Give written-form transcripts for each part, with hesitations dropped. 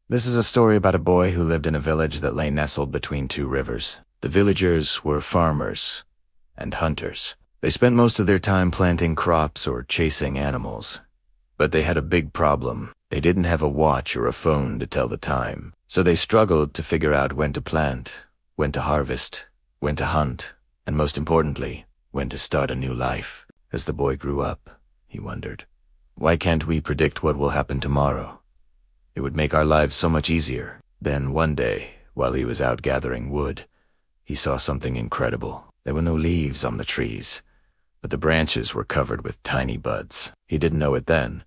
This is a story about a boy who lived in a village that lay nestled between two rivers. The villagers were farmers and hunters. They spent most of their time planting crops or chasing animals. But they had a big problem. They didn't have a watch or a phone to tell the time. So they struggled to figure out when to plant, when to harvest, when to hunt, and most importantly, when to start a new life. As the boy grew up, he wondered, why can't we predict what will happen tomorrow? It would make our lives so much easier. Then one day, while he was out gathering wood, he saw something incredible. There were no leaves on the trees, but the branches were covered with tiny buds. He didn't know it then,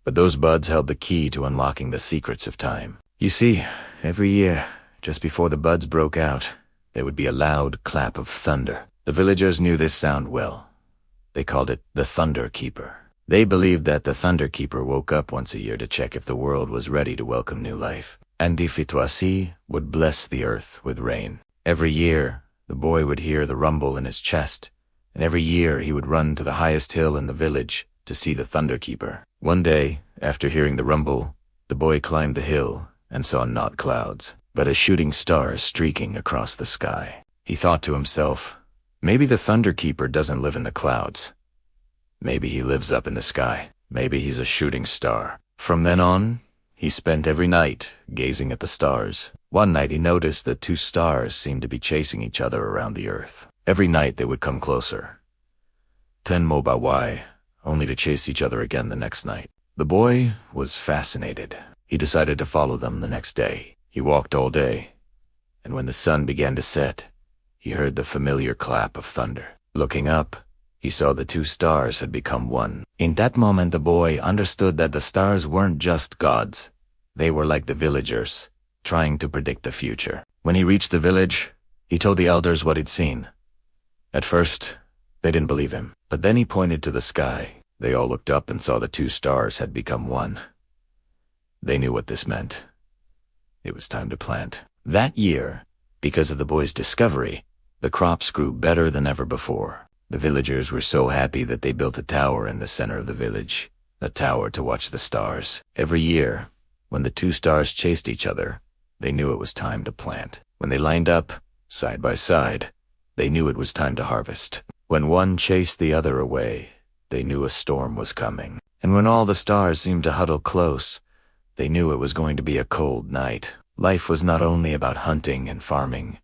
but those buds held the key to unlocking the secrets of time. You see, every year, just before the buds broke out, there would be a loud clap of thunder. The villagers knew this sound well. They called it the Thunder Keeper. They believed that the Thunder Keeper woke up once a year to check if the world was ready to welcome new life. And if it was he, would bless the earth with rain. Every year, the boy would hear the rumble in his chest, and every year he would run to the highest hill in the village to see the Thunder Keeper. One day, after hearing the rumble, the boy climbed the hill and saw not clouds, but a shooting star streaking across the sky. He thought to himself, maybe the Thunder Keeper doesn't live in the clouds. Maybe he lives up in the sky. Maybe he's a shooting star. From then on, he spent every night gazing at the stars. One night he noticed that two stars seemed to be chasing each other around the earth. Every night they would come closer. 10 mobawai, only to chase each other again the next night. The boy was fascinated. He decided to follow them the next day. He walked all day, and when the sun began to set, he heard the familiar clap of thunder. Looking up, he saw the two stars had become one. In that moment, the boy understood that the stars weren't just gods. They were like the villagers, trying to predict the future. When he reached the village, he told the elders what he'd seen. At first, they didn't believe him, but then he pointed to the sky. They all looked up and saw the two stars had become one. They knew what this meant. It was time to plant. That year, because of the boy's discovery, the crops grew better than ever before. The villagers were so happy that they built a tower in the center of the village, a tower to watch the stars. Every year, when the two stars chased each other, they knew it was time to plant. When they lined up, side by side, they knew it was time to harvest. When one chased the other away, they knew a storm was coming. And when all the stars seemed to huddle close, they knew it was going to be a cold night. Life was not only about hunting and farming.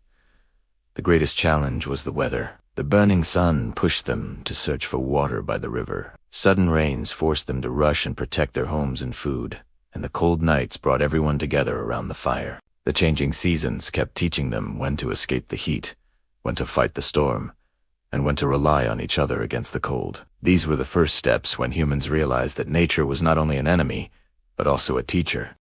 The greatest challenge was the weather. The burning sun pushed them to search for water by the river. Sudden rains forced them to rush and protect their homes and food, and the cold nights brought everyone together around the fire. The changing seasons kept teaching them when to escape the heat, when to fight the storm, and when to rely on each other against the cold. These were the first steps when humans realized that nature was not only an enemy, but also a teacher.